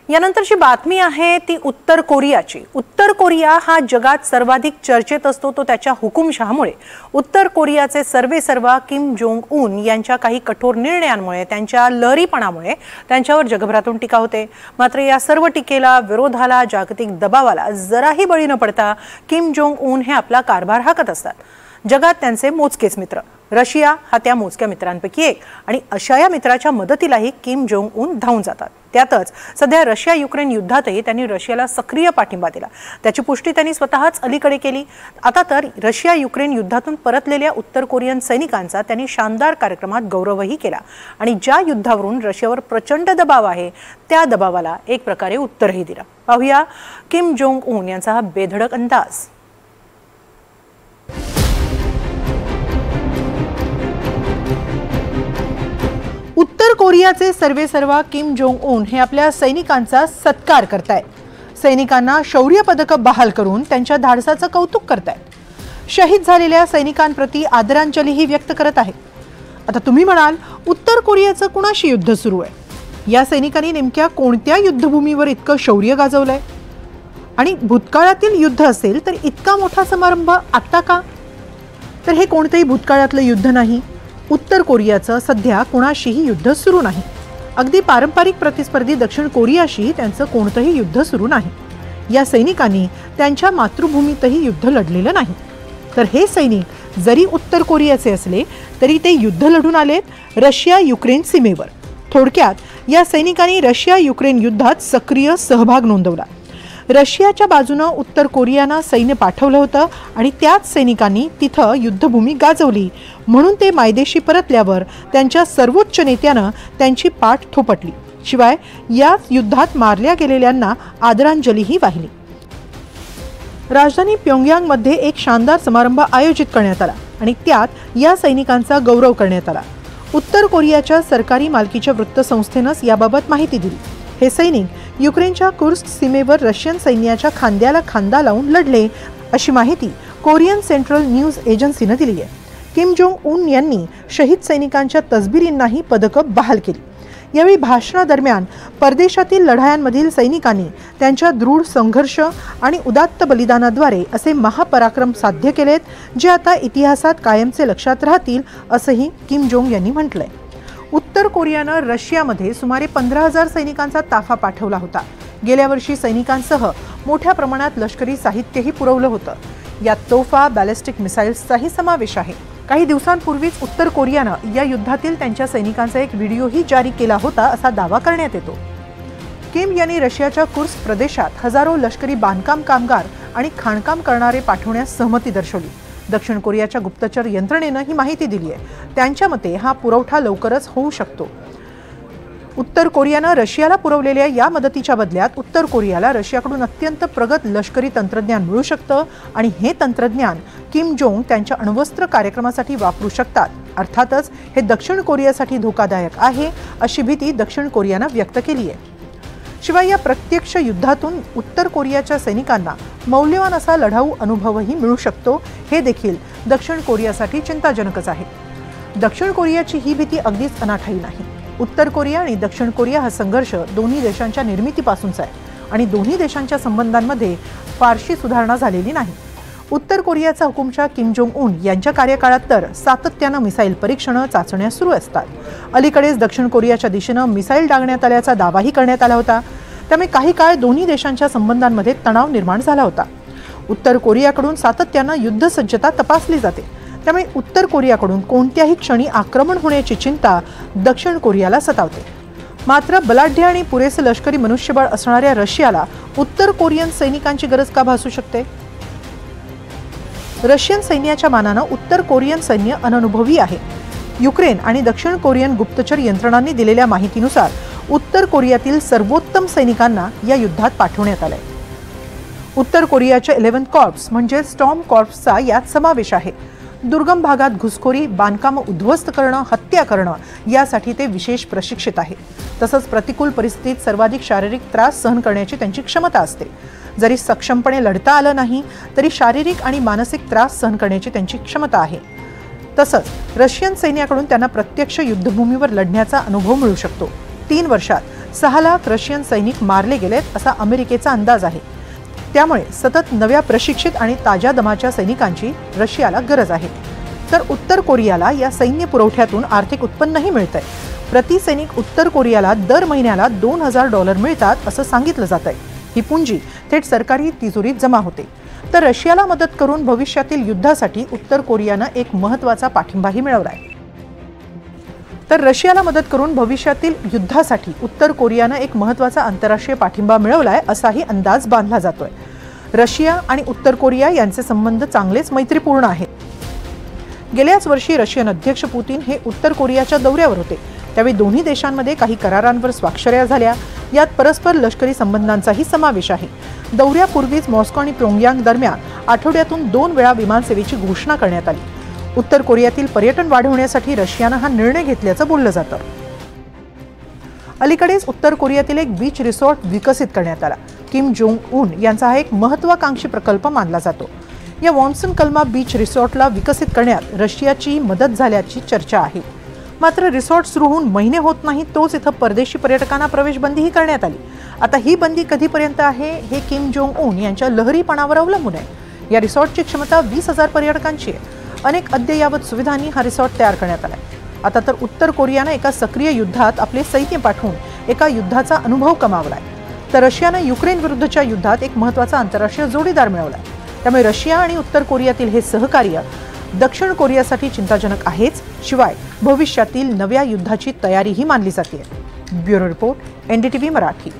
यानंतरची बातमी आहे ती उत्तर कोरियाची। उत्तर कोरिया हा जगात सर्वाधिक चर्चेत असतो तो त्याच्या हुकुमशहामुळे। उत्तर कोरियाचे सर्वेसर्वा किम जोंग उन यांच्या काही कठोर निर्णयांमुळे, त्यांच्या लहरीपणामुळे त्यांच्यावर जगभरातून टीका होते। मात्र या सर्व टीकेला, विरोधाला, जागतिक दबावाला जराही बळी न पडता किम जोंग उन हे आपला कारभार हाकत असतात। जगात त्यांचे मोजकेच मित्र, रशिया हा त्या मोजक्या मित्रांपैकी एक, आणि अशा या मित्राच्या मदतीलाही किम जोंग उन धावून जातात। त्यातच सध्या रशिया युक्रेन युद्धातही त्यांनी रशियाला सक्रिय पाठिंबा दिला। त्याची पुष्टी त्यांनी स्वतःच अलीकडे केली। आता तर रशिया युक्रेन युद्धातून परतलेल्या उत्तर कोरियन सैनिकांचा त्यांनी शानदार कार्यक्रमात गौरवही केला, आणि ज्या युद्धावरून रशियावर प्रचंड दबाव आहे त्या दबावाला एक प्रकारे उत्तरही दिलं। पाहूया किम जोंग उन यांचा हा बेधडक अंदाज। उत्तर कोरियाचे सर्वेसर्वा किम जोंग उन हे आपल्या सैनिकांचा सत्कार करतायत। सैनिकांना शौर्य पदक बहाल करून त्यांच्या धाडसाचं कौतुक करतायत। शहीद झालेल्या सैनिकांप्रती आदरांजलीही व्यक्त करत आहेत। आता तुम्ही म्हणाल, उत्तर कोरियाचं कुणाशी युद्ध सुरू आहे? या सैनिकांनी नेमक्या कोणत्या युद्धभूमीवर इतकं शौर्य गाजवलंय? आणि भूतकाळातील युद्ध असेल तर इतका मोठा समारंभ आता का? तर हे कोणतेही भूतकाळातलं युद्ध नाही। उत्तर कोरियाचं सध्या कोणाशीही युद्ध सुरू नाही। अगदी पारंपरिक प्रतिस्पर्धी दक्षिण कोरियाशी त्यांचं कोणतंही युद्ध सुरू नाही। या सैनिकांनी त्यांच्या मातृभूमीतही युद्ध लढलेलं नाही। तर हे सैनिक जरी उत्तर कोरियाचे असले तरी ते युद्ध लढून आलेत रशिया युक्रेन सीमेवर। थोडक्यात या सैनिकांनी रशिया युक्रेन युद्धात सक्रिय सहभाग नोंदवला। रशियाच्या बाजूने उत्तर कोरियानं सैन्य पाठवलं होतं आणि त्याच सैनिकांनी तिथं युद्धभूमी गाजवली, म्हणून ते मायदेशी परतल्यावर त्यांच्या सर्वोच्च नेत्यानं त्यांची पाठ थोपटली। शिवाय या युद्धात मारल्या गेलेल्यांना आदरांजलीही वाहिली। राजधानी प्योंगयांगमध्ये एक शानदार समारंभ आयोजित करण्यात आला आणि त्यात या सैनिकांचा गौरव करण्यात आला। उत्तर कोरियाच्या सरकारी मालकीच्या वृत्तसंस्थेनं याबाबत माहिती दिली। हे सैनिक युक्रेनच्या कुर्स्क सीमेवर रशियन सैन्याच्या खांद्याला खांदा लावून लढले, अशी माहिती कोरियन सेंट्रल न्यूज एजन्सीने दिली आहे। किम जोंग उन यांनी शहीद सैनिकांच्या तसबिरींनाही पदकं बहाल केली। यावेळी भाषणादरम्यान परदेशातील लढायांमधील सैनिकांनी त्यांच्या दृढ संघर्ष आणि उदात्त बलिदानाद्वारे असे महापराक्रम साध्य केलेत, जे आता इतिहासात कायमचे लक्षात राहतील, असंही किम जोंग यांनी म्हटलंय। उत्तर कोरियानं रशियामध्ये सुमारे 15,000 सैनिकांचा ताफा पाठवला होता। गेल्या वर्षी सैनिकांसह मोठ्या प्रमाणात लष्करी साहित्यही पुरवलं होतं। यात तोफा, बॅलिस्टिक मिसाईल्सचाही समावेश आहे। काही दिवसांपूर्वीच उत्तर कोरियानं या युद्धातील त्यांच्या सैनिकांचा एक व्हिडिओही जारी केला होता, असा दावा करण्यात येतो। किम यांनी रशियाच्या कुर्स्क प्रदेशात हजारो लष्करी बांधकाम कामगार आणि खाणकाम करणारे पाठवण्यास सहमती दर्शवली। दक्षिण कोरियाच्या गुप्तचर यंत्रणेनं ही माहिती दिली आहे। त्यांच्या मते हा पुरवठा लवकरच होऊ शकतो। उत्तर कोरियानं रशियाला पुरवलेल्या या मदतीच्या बदल्यात उत्तर कोरियाला रशियाकडून अत्यंत प्रगत लष्करी तंत्रज्ञान मिळू शकतं, आणि हे तंत्रज्ञान किम जोंग त्यांच्या अण्वस्त्र कार्यक्रमासाठी वापरू शकतात। अर्थातच हे दक्षिण कोरियासाठी धोकादायक आहे, अशी भीती दक्षिण कोरियानं व्यक्त केली आहे। शिवाय या प्रत्यक्ष युद्धातून उत्तर कोरियाच्या सैनिकांना मौल्यवान असा लढाऊ अनुभवही मिळू शकतो, हे देखील दक्षिण कोरियासाठी चिंताजनकच आहे। दक्षिण कोरियाची ही भीती अगदीच अनाठायी नाही। उत्तर कोरिया आणि दक्षिण कोरिया हा संघर्ष दोन्ही देशांच्या निर्मितीपासूनचा आहे, आणि दोन्ही देशांच्या संबंधांमध्ये फारशी सुधारणा झालेली नाही। उत्तर कोरियाचा हुकुमशाह किम जोंग उन यांच्या कार्यकाळात तर सातत्यानं मिसाईल परीक्षणं, चाचण्या सुरू असतात। अलीकडेच दक्षिण कोरियाच्या दिशेनं मिसाईल डागण्यात आल्याचा दावाही करण्यात आला होता। त्यामुळे काही काळ दोन्ही देशांच्या संबंधांमध्ये तणाव निर्माण झाला होता। उत्तर कोरियाकडून सातत्यानं युद्ध सज्जता तपासली जाते, त्यामुळे उत्तर कोरियाकडून कोणत्याही क्षणी आक्रमण होण्याची चिंता दक्षिण कोरियाला सतावते। मात्र बलाढ्य आणि पुरेसे लष्करी मनुष्यबळ असणाऱ्या रशियाला उत्तर कोरियन सैनिकांची गरज का भासू शकते? रशियन सैन्याच्या मानानं उत्तर कोरियन सैन्य अननुभवी आहे। युक्रेन आणि दक्षिण कोरियन गुप्तचर यंत्रणांनी दिलेल्या माहितीनुसार उत्तर कोरियातील सर्वोत्तम सैनिकांना या युद्धात पाठवण्यात आलंय। उत्तर कोरियाच्या 11th कॉर्प्स म्हणजे स्टॉर्म कॉर्प्सचा यात समावेश आहे। दुर्गम भागात घुसखोरी, बांधकाम उद्ध्वस्त करणं, हत्या करणं यासाठी ते विशेष प्रशिक्षित आहे। तसंच प्रतिकूल परिस्थितीत सर्वाधिक शारीरिक त्रास सहन करण्याची त्यांची क्षमता असते। जरी सक्षमपणे लढता आलं नाही तरी शारीरिक आणि मानसिक त्रास सहन करण्याची त्यांची क्षमता आहे। तसंच रशियन सैन्याकडून त्यांना प्रत्यक्ष युद्धभूमीवर लढण्याचा अनुभव मिळू शकतो। 3 वर्षात 6 लाख रशियन सैनिक मारले गेलेत असा अमेरिकेचा अंदाज आहे। त्यामुळे सतत नव्या प्रशिक्षित आणि ताज्या दमाच्या सैनिकांची रशियाला गरज आहे। तर उत्तर कोरियाला या सैन्य पुरवठ्यातून आर्थिक उत्पन्नही मिळतंय। प्रति सैनिक उत्तर कोरियाला दर महिन्याला $2000 मिळतात असं सांगितलं जातंय। ही पुंजी थेट सरकारी तिजोरीत जमा होते। तर रशियाला मदत करून भविष्यातील युद्धासाठी उत्तर कोरियानं एक महत्त्वाचा पाठिंबाही मिळवलाय। उत्तर कोरियानं एक महत्त्वाचा आंतरराष्ट्रीय पाठिंबा मिळवलाय असाही अंदाज बांधला जातोय। रशिया आणि उत्तर कोरिया यांचे संबंध चांगलेच मैत्रीपूर्ण आहेत। गेल्याच वर्षी रशियन अध्यक्ष पुतीन हे उत्तर कोरियाच्या दौऱ्यावर होते। त्यावेळी दोन्ही देशांमध्ये काही करारांवर स्वाक्षऱ्या झाल्या। यात परस्पर लष्करी संबंधांचाही समावेश आहे। दौऱ्यापूर्वीच मॉस्को आणि प्योंगयांग दरम्यान आठवड्यातून 2 वेळा विमानसेवेची घोषणा करण्यात आली। उत्तर कोरियातील पर्यटन वाढवण्यासाठी रशियानं हा निर्णय घेतल्याचं बोललं जातं। अलीकडेच उत्तर कोरियातील एक बीच रिसॉर्ट विकसित करण्यात आला। किम जोंग उन यांचा हा एक महत्त्वाकांक्षी प्रकल्प मानला जातो। या वॉन्सन कल्मा बीच रिसॉर्टला विकसित करण्यात रशियाची मदत झाल्याची चर्चा आहे। मात्र रिसॉर्ट सुरू होऊन महिने होत नाही तोच इथं परदेशी पर्यटकांना प्रवेश बंदीही करण्यात आली। आता ही बंदी कधीपर्यंत आहे हे किम जोंग उन यांच्या लहरीपणावर अवलंबून आहे। या रिसॉर्टची क्षमता 20,000 पर्यटकांची आहे। अनेक अद्ययावत सुविधांनी हा रिसॉर्ट तयार करण्यात आला आहे। आता तर उत्तर कोरियानं एका सक्रिय युद्धात आपले सैन्य पाठवून एका युद्धाचा अनुभव कमावलाय। तर रशियानं युक्रेन विरुद्धच्या युद्धात एक महत्त्वाचा आंतरराष्ट्रीय जोडीदार मिळवलाय। त्यामुळे रशिया आणि उत्तर कोरियातील हे सहकार्य दक्षिण कोरियासाठी चिंताजनक आहेच, शिवाय भविष्यातील नव्या युद्धाची तयारीही मानली जाते। Bureau report, NDTV Marathi.